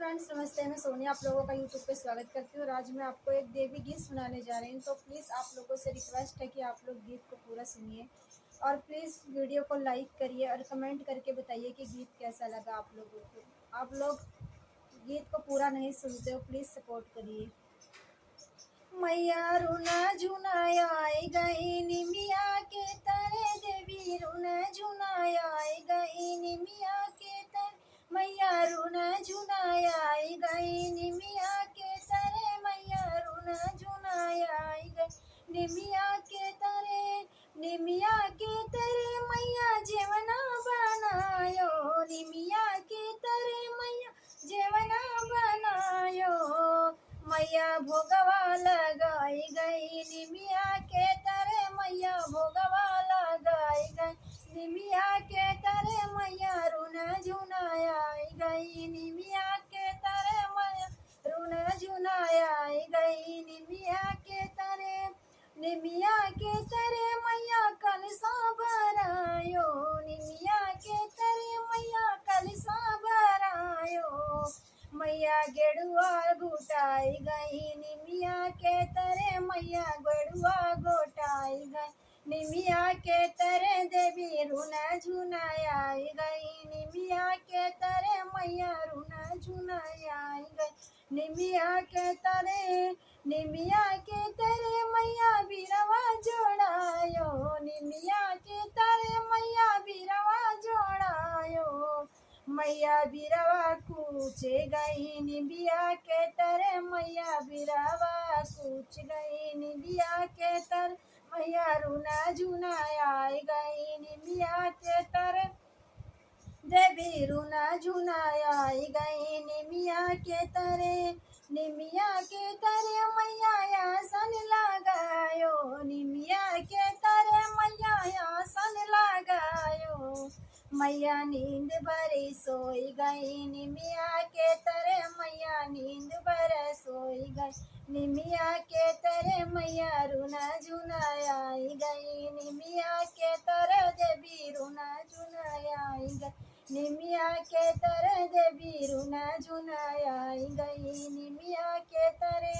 Friends, नमस्ते। मैं सोनिया आप लोगों का यूट्यूब पे स्वागत करती हूँ और आज मैं आपको एक देवी गीत सुनाने जा रही हूँ। तो प्लीज़ आप लोगों से रिक्वेस्ट है कि आप लोग गीत को पूरा सुनिए और प्लीज़ वीडियो को लाइक करिए और कमेंट करके बताइए कि गीत कैसा लगा आप लोगों को। आप लोग गीत को पूरा नहीं सुनते हो, प्लीज़ सपोर्ट करिए। मैया रुना झुनाया गई निमिया के तरे, देवी रुना झुनाया गई निमिया के तरे, मैया रुना झुनाया गई निमिया के तरे, मैया रुना झुनाया गई निमिया के तरे, निमिया के तरे मैया जेवना बनायो, निमिया के तरे मैया जेवना बनायो, मैया भोगवा लगाई गई निमिया के तरे, मैया भोगवा लगाई गई निमिया के तरे, मैया रुना झुनाया गई निमिया के तरे, मैया रुना झुनाया गई निमिया के तरे, निमिया के तरे मैया कलसा भरायो, निमिया के तरे मैया कलसा भरायो, मैया गेड़ुआ घुटाई गई निमिया के तरे, मैया गेड़ुआ घोटाई गई निमिया के तरे, देवी रुना झुनाया गई निमिया के तरे, मैया रुना झुनाया गई निमिया के तरे, निमिया के तरे मैया बिरवा जोड़ायो, निमिया के तरे मैया बिरवा जोड़ायो, मैया बिरवा कूच गई निबिया के तरे, मैया बिरवा कूच गई निबिया के तरे, मैया रुना झुनाया गई निबिया के तरे, देवी रुना झुनाया गई निमिया के तरे, निमिया के तरे मैया आसन लगायो, निमिया के तरे मैया आसन लगायो, मैया नींद भरी सोई गई निमिया के तरे, मैया नींद भरे सोई गई निमिया के तरे, मैया रुना झुनाया गई निमिया के तरे, देवी रुना झुनाया गई निमिया के तरे, देवी रुना झुनाया गई निमिया के तरे।